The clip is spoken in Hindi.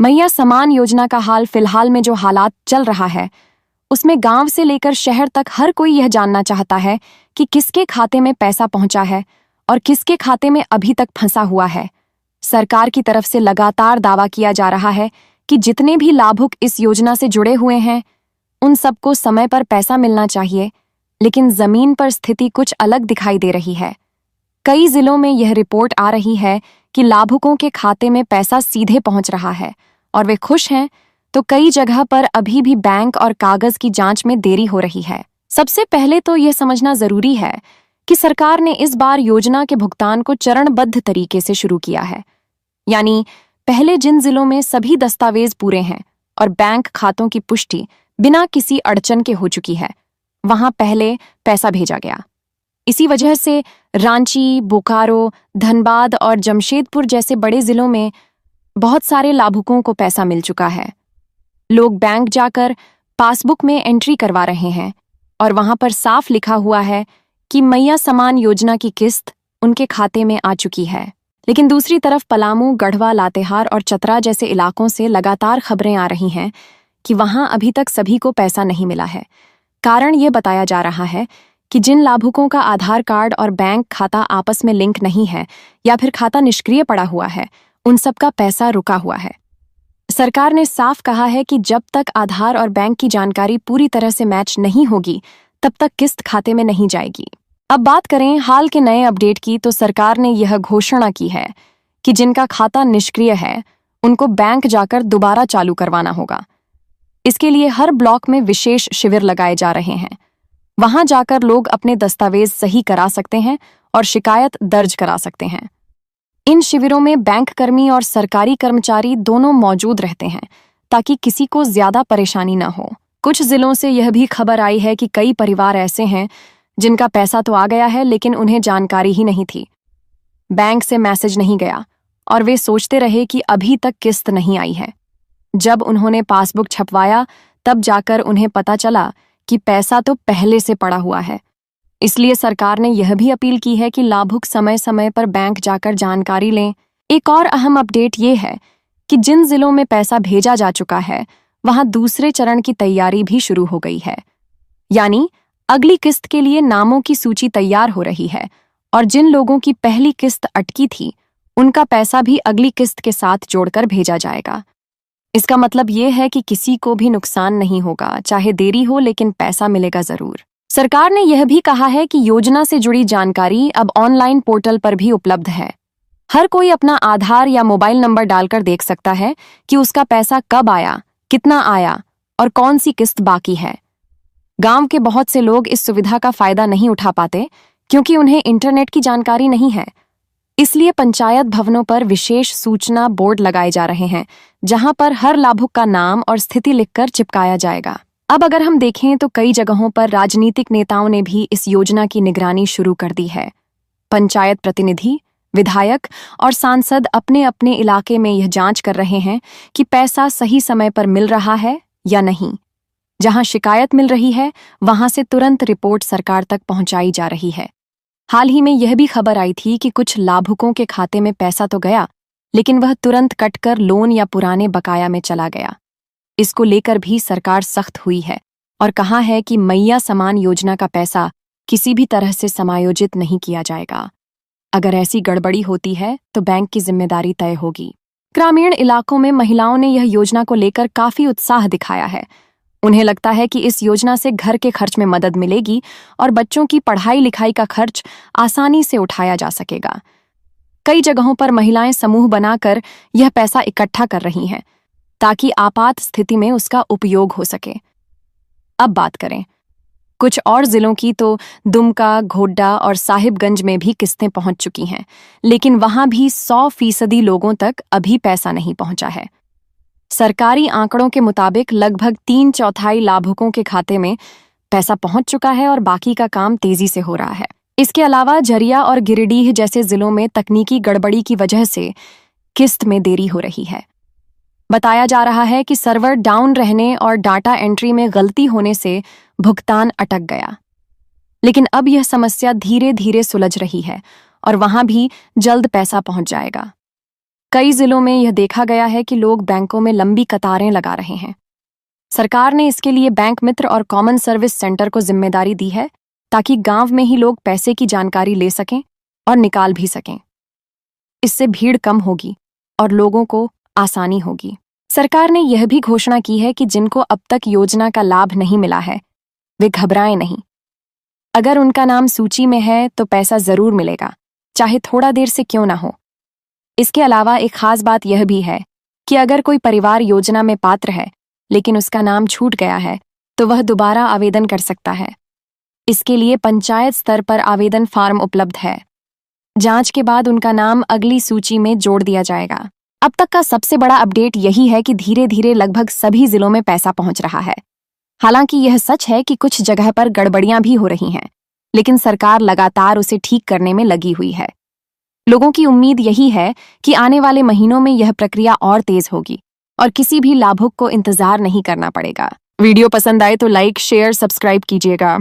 मैया समान योजना का हाल फिलहाल में जो हालात चल रहा है उसमें गांव से लेकर शहर तक हर कोई यह जानना चाहता है कि किसके खाते में पैसा पहुंचा है और किसके खाते में अभी तक फंसा हुआ है। सरकार की तरफ से लगातार दावा किया जा रहा है कि जितने भी लाभुक इस योजना से जुड़े हुए हैं उन सबको समय पर पैसा मिलना चाहिए, लेकिन जमीन पर स्थिति कुछ अलग दिखाई दे रही है। कई जिलों में यह रिपोर्ट आ रही है कि लाभुकों के खाते में पैसा सीधे पहुंच रहा है और वे खुश हैं, तो कई जगह पर अभी भी बैंक और कागज की जांच में देरी हो रही है। सबसे पहले तो यह समझना जरूरी है कि सरकार ने इस बार योजना के भुगतान को चरणबद्ध तरीके से शुरू किया है। यानी पहले जिन जिलों में सभी दस्तावेज पूरे हैं और बैंक खातों की पुष्टि बिना किसी अड़चन के हो चुकी है, वहां पहले पैसा भेजा गया। इसी वजह से रांची, बोकारो, धनबाद और जमशेदपुर जैसे बड़े जिलों में बहुत सारे लाभुकों को पैसा मिल चुका है। लोग बैंक जाकर पासबुक में एंट्री करवा रहे हैं और वहां पर साफ लिखा हुआ है कि मैया समान योजना की किस्त उनके खाते में आ चुकी है। लेकिन दूसरी तरफ पलामू, गढ़वा, लातेहार और चतरा जैसे इलाकों से लगातार खबरें आ रही हैं कि वहां अभी तक सभी को पैसा नहीं मिला है। कारण ये बताया जा रहा है कि जिन लाभुकों का आधार कार्ड और बैंक खाता आपस में लिंक नहीं है या फिर खाता निष्क्रिय पड़ा हुआ है, उन सब का पैसा रुका हुआ है। सरकार ने साफ कहा है कि जब तक आधार और बैंक की जानकारी पूरी तरह से मैच नहीं होगी तब तक किस्त खाते में नहीं जाएगी। अब बात करें हाल के नए अपडेट की, तो सरकार ने यह घोषणा की है कि जिनका खाता निष्क्रिय है उनको बैंक जाकर दोबारा चालू करवाना होगा। इसके लिए हर ब्लॉक में विशेष शिविर लगाए जा रहे हैं। वहां जाकर लोग अपने दस्तावेज सही करा सकते हैं और शिकायत दर्ज करा सकते हैं। इन शिविरों में बैंक कर्मी और सरकारी कर्मचारी दोनों मौजूद रहते हैं ताकि किसी को ज्यादा परेशानी न हो। कुछ जिलों से यह भी खबर आई है कि कई परिवार ऐसे हैं जिनका पैसा तो आ गया है लेकिन उन्हें जानकारी ही नहीं थी, बैंक से मैसेज नहीं गया और वे सोचते रहे कि अभी तक किस्त नहीं आई है। जब उन्होंने पासबुक छपवाया तब जाकर उन्हें पता चला कि पैसा तो पहले से पड़ा हुआ है। इसलिए सरकार ने यह भी अपील की है कि लाभुक समय समय पर बैंक जाकर जानकारी लें। एक और अहम अपडेट ये है कि जिन जिलों में पैसा भेजा जा चुका है वहां दूसरे चरण की तैयारी भी शुरू हो गई है। यानी अगली किस्त के लिए नामों की सूची तैयार हो रही है और जिन लोगों की पहली किस्त अटकी थी उनका पैसा भी अगली किस्त के साथ जोड़कर भेजा जाएगा। इसका मतलब ये है कि किसी को भी नुकसान नहीं होगा, चाहे देरी हो लेकिन पैसा मिलेगा जरूर। सरकार ने यह भी कहा है कि योजना से जुड़ी जानकारी अब ऑनलाइन पोर्टल पर भी उपलब्ध है। हर कोई अपना आधार या मोबाइल नंबर डालकर देख सकता है कि उसका पैसा कब आया, कितना आया और कौन सी किस्त बाकी है। गांव के बहुत से लोग इस सुविधा का फायदा नहीं उठा पाते क्योंकि उन्हें इंटरनेट की जानकारी नहीं है। इसलिए पंचायत भवनों पर विशेष सूचना बोर्ड लगाए जा रहे हैं जहां पर हर लाभुक का नाम और स्थिति लिखकर चिपकाया जाएगा। अब अगर हम देखें तो कई जगहों पर राजनीतिक नेताओं ने भी इस योजना की निगरानी शुरू कर दी है। पंचायत प्रतिनिधि, विधायक और सांसद अपने अपने इलाके में यह जांच कर रहे हैं कि पैसा सही समय पर मिल रहा है या नहीं। जहां शिकायत मिल रही है वहां से तुरंत रिपोर्ट सरकार तक पहुंचाई जा रही है। हाल ही में यह भी खबर आई थी कि कुछ लाभुकों के खाते में पैसा तो गया लेकिन वह तुरंत कटकर लोन या पुराने बकाया में चला गया। इसको लेकर भी सरकार सख्त हुई है और कहा है कि मैया समान योजना का पैसा किसी भी तरह से समायोजित नहीं किया जाएगा। अगर ऐसी गड़बड़ी होती है तो बैंक की जिम्मेदारी तय होगी। ग्रामीण इलाकों में महिलाओं ने यह योजना को लेकर काफी उत्साह दिखाया है। उन्हें लगता है कि इस योजना से घर के खर्च में मदद मिलेगी और बच्चों की पढ़ाई लिखाई का खर्च आसानी से उठाया जा सकेगा। कई जगहों पर महिलाएं समूह बनाकर यह पैसा इकट्ठा कर रही हैं ताकि आपात स्थिति में उसका उपयोग हो सके। अब बात करें कुछ और जिलों की, तो दुमका, घोड्डा और साहिबगंज में भी किस्तें पहुंच चुकी हैं, लेकिन वहां भी 100% लोगों तक अभी पैसा नहीं पहुंचा है। सरकारी आंकड़ों के मुताबिक लगभग 3/4 लाभुकों के खाते में पैसा पहुंच चुका है और बाकी का काम तेजी से हो रहा है। इसके अलावा झरिया और गिरिडीह जैसे जिलों में तकनीकी गड़बड़ी की वजह से किस्त में देरी हो रही है। बताया जा रहा है कि सर्वर डाउन रहने और डाटा एंट्री में गलती होने से भुगतान अटक गया, लेकिन अब यह समस्या धीरे धीरे सुलझ रही है और वहां भी जल्द पैसा पहुंच जाएगा। कई जिलों में यह देखा गया है कि लोग बैंकों में लंबी कतारें लगा रहे हैं। सरकार ने इसके लिए बैंक मित्र और कॉमन सर्विस सेंटर को जिम्मेदारी दी है ताकि गांव में ही लोग पैसे की जानकारी ले सकें और निकाल भी सकें। इससे भीड़ कम होगी और लोगों को आसानी होगी। सरकार ने यह भी घोषणा की है कि जिनको अब तक योजना का लाभ नहीं मिला है वे घबराएं नहीं। अगर उनका नाम सूची में है तो पैसा जरूर मिलेगा, चाहे थोड़ा देर से क्यों ना हो। इसके अलावा एक खास बात यह भी है कि अगर कोई परिवार योजना में पात्र है लेकिन उसका नाम छूट गया है तो वह दोबारा आवेदन कर सकता है। इसके लिए पंचायत स्तर पर आवेदन फॉर्म उपलब्ध है। जांच के बाद उनका नाम अगली सूची में जोड़ दिया जाएगा। अब तक का सबसे बड़ा अपडेट यही है कि धीरे धीरे लगभग सभी जिलों में पैसा पहुंच रहा है। हालांकि यह सच है कि कुछ जगह पर गड़बड़ियां भी हो रही हैं, लेकिन सरकार लगातार उसे ठीक करने में लगी हुई है। लोगों की उम्मीद यही है कि आने वाले महीनों में यह प्रक्रिया और तेज होगी और किसी भी लाभुक को इंतजार नहीं करना पड़ेगा। वीडियो पसंद आए तो लाइक, शेयर, सब्सक्राइब कीजिएगा।